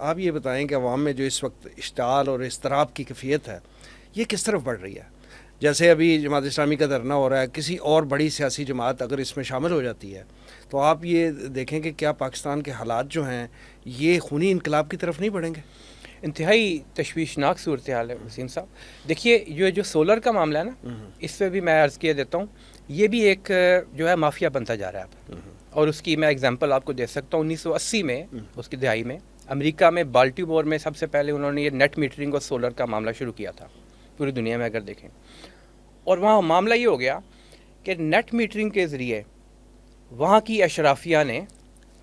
آپ یہ بتائیں کہ عوام میں جو اس وقت اشتعال اور اضطراب کی کیفیت ہے یہ کس طرف بڑھ رہی ہے؟ جیسے ابھی جماعت اسلامی کا دھرنا ہو رہا ہے، کسی اور بڑی سیاسی جماعت اگر اس میں شامل ہو جاتی ہے تو آپ یہ دیکھیں کہ کیا پاکستان کے حالات جو ہیں یہ خونی انقلاب کی طرف نہیں بڑھیں گے؟ انتہائی تشویشناک صورتحال ہے وسیم صاحب. دیکھیے یہ جو سولر کا معاملہ ہے نا، اس پہ بھی میں عرض کیے دیتا ہوں، یہ بھی ایک جو ہے مافیا بنتا جا رہا ہے اب. اور اس کی میں اگزامپل آپ کو دے سکتا ہوں. 1980 میں، اس کی دہائی میں، امریکہ میں بالٹیمور میں سب سے پہلے انہوں نے یہ نیٹ میٹرنگ اور سولر کا معاملہ شروع کیا تھا، پوری دنیا میں اگر دیکھیں. اور وہاں معاملہ یہ ہو گیا کہ نیٹ میٹرنگ کے ذریعے وہاں کی اشرافیہ نے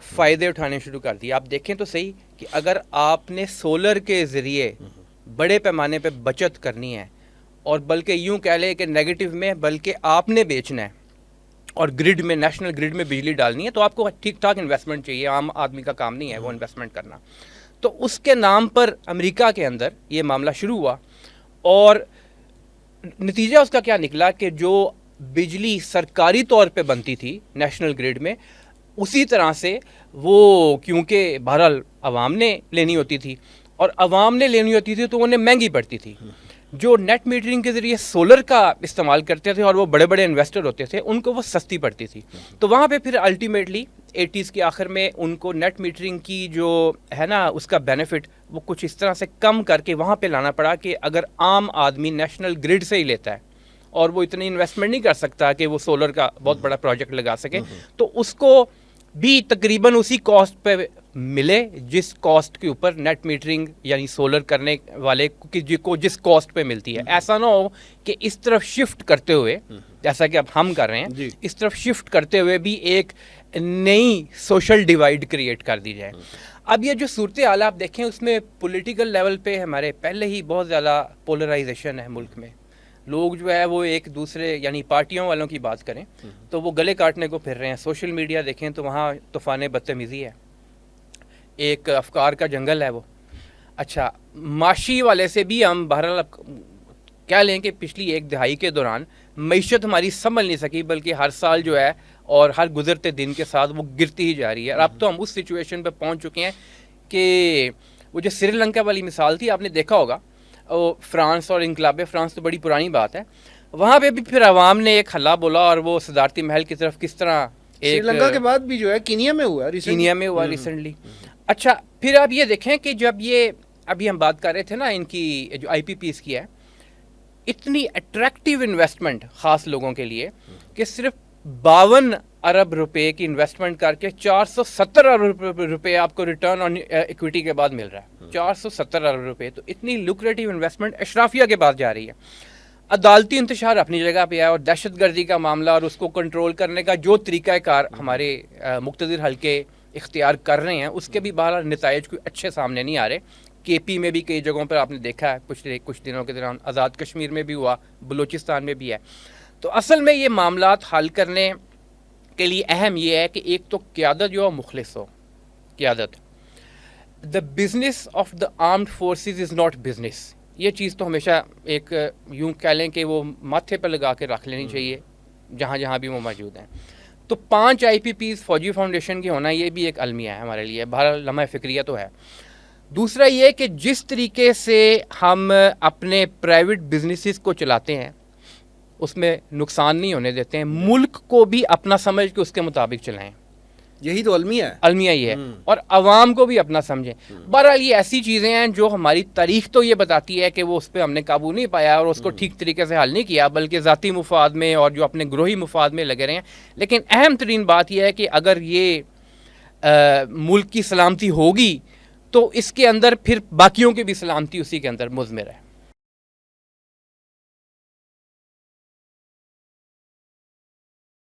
فائدے اٹھانے شروع کر دیے. آپ دیکھیں تو صحیح کہ اگر آپ نے سولر کے ذریعے بڑے پیمانے پہ بچت کرنی ہے، اور بلکہ یوں کہہ لیں کہ نیگیٹو میں بلکہ آپ نے بیچنا ہے اور گرڈ میں، نیشنل گرڈ میں بجلی ڈالنی ہے، تو آپ کو ٹھیک ٹھاک انویسٹمنٹ چاہیے. عام آدمی کا کام نہیں ہے وہ انویسٹمنٹ کرنا. تو اس کے نام پر امریکہ کے اندر یہ معاملہ شروع ہوا، اور نتیجہ اس کا کیا نکلا کہ جو بجلی سرکاری طور پہ بنتی تھی نیشنل گرڈ میں، اسی طرح سے وہ کیونکہ بہرحال عوام نے لینی ہوتی تھی، اور عوام نے لینی ہوتی تھی تو انہیں مہنگی پڑتی تھی. جو نیٹ میٹرنگ کے ذریعے سولر کا استعمال کرتے تھے اور وہ بڑے بڑے انویسٹر ہوتے تھے، ان کو وہ سستی پڑتی تھی. تو وہاں پہ پھر الٹیمیٹلی 80s کے آخر میں ان کو نیٹ میٹرنگ کی جو ہے نا اس کا بینیفٹ وہ کچھ اس طرح سے کم کر کے وہاں پہ لانا پڑا کہ اگر عام آدمی نیشنل گرڈ سے ہی لیتا ہے اور وہ اتنی انویسٹمنٹ نہیں کر سکتا کہ وہ سولر کا بہت بڑا پروجیکٹ لگا سکے، تو اس کو بھی تقریباً اسی کاسٹ پہ ملے جس کاسٹ کے اوپر نیٹ میٹرنگ یعنی سولر کرنے والے کو جس کاسٹ پہ ملتی ہے. ایسا نہ ہو کہ اس طرف شفٹ کرتے ہوئے، جیسا کہ اب ہم کر رہے ہیں، اس طرف شفٹ کرتے ہوئے بھی ایک نئی سوشل ڈیوائڈ کریٹ کر دی جائے. اب یہ جو صورتحال آپ دیکھیں اس میں پولیٹیکل لیول پہ ہمارے پہلے ہی بہت زیادہ پولرائزیشن ہے ملک میں. لوگ جو ہے وہ ایک دوسرے یعنی پارٹیوں والوں کی بات کریں تو وہ گلے کاٹنے کو پھر رہے ہیں. سوشل میڈیا دیکھیں تو وہاں طوفان بدتمیزی ہے، ایک افکار کا جنگل ہے وہ. اچھا، معاشی والے سے بھی ہم بہرحال کہہ لیں کہ پچھلی ایک دہائی کے دوران معیشت ہماری سنبھل نہیں سکی، بلکہ ہر سال جو ہے اور ہر گزرتے دن کے ساتھ وہ گرتی ہی جا رہی ہے. اور اب تو ہم اس سچویشن پہ پہنچ چکے ہیں کہ وہ جو سری لنکا والی مثال تھی، آپ نے دیکھا ہوگا، فرانس اور انقلاب فرانس تو بڑی پرانی بات ہے، وہاں پہ بھی پھر عوام نے ایک ہلا بولا اور وہ صدارتی محل کی طرف کس طرح سری لنکا کے بعد بھی جو ہے کینیا میں ہوا ریسنٹلی. اچھا، پھر آپ یہ دیکھیں کہ جب یہ ابھی ہم بات کر رہے تھے نا ان کی جو آئی پی پیز کی ہے، اتنی اٹریکٹیو انویسٹمنٹ خاص لوگوں کے لیے کہ صرف 52 ارب روپے کی انویسٹمنٹ کر کے 470 ارب روپے آپ کو ریٹرن آن ایکویٹی کے بعد مل رہا ہے. 470 ارب روپے، تو اتنی لوکریٹو انویسٹمنٹ اشرافیہ کے بعد جا رہی ہے. عدالتی انتشار اپنی جگہ پہ ہے، اور دہشت گردی کا معاملہ اور اس کو کنٹرول کرنے کا جو طریقہ کار ہمارے مقتدر حلقے اختیار کر رہے ہیں اس کے بھی بہرحال نتائج کوئی اچھے سامنے نہیں آ رہے. کے پی میں بھی کئی جگہوں پر آپ نے دیکھا ہے کچھ دنوں کے دوران، آزاد کشمیر میں بھی ہوا، بلوچستان میں بھی ہے. تو اصل میں یہ معاملات حل کرنے کے لیے اہم یہ ہے کہ ایک تو قیادت جو مخلص ہو. قیادت، the business of the armed forces is not business. یہ چیز تو ہمیشہ ایک یوں کہہ لیں کہ وہ ماتھے پہ لگا کے رکھ لینی چاہیے جہاں جہاں بھی وہ موجود ہیں. تو 5 آئی پی پیز فوجی فاؤنڈیشن کی ہونا یہ بھی ایک المیہ ہے ہمارے لیے، بہرحال لمحہ فکریہ تو ہے. دوسرا یہ کہ جس طریقے سے ہم اپنے پرائیویٹ بزنسز کو چلاتے ہیں اس میں نقصان نہیں ہونے دیتے ہیں، ملک کو بھی اپنا سمجھ کے اس کے مطابق چلائیں. یہی تو المیہ ہے. المیہ یہ ہے، اور عوام کو بھی اپنا سمجھیں. بہرحال یہ ایسی چیزیں ہیں جو ہماری تاریخ تو یہ بتاتی ہے کہ وہ اس پہ ہم نے قابو نہیں پایا اور اس کو ٹھیک طریقے سے حل نہیں کیا، بلکہ ذاتی مفاد میں اور جو اپنے گروہی مفاد میں لگے رہے ہیں. لیکن اہم ترین بات یہ ہے کہ اگر یہ ملک کی سلامتی ہوگی تو اس کے اندر پھر باقیوں کی بھی سلامتی اسی کے اندر مضمر ہے.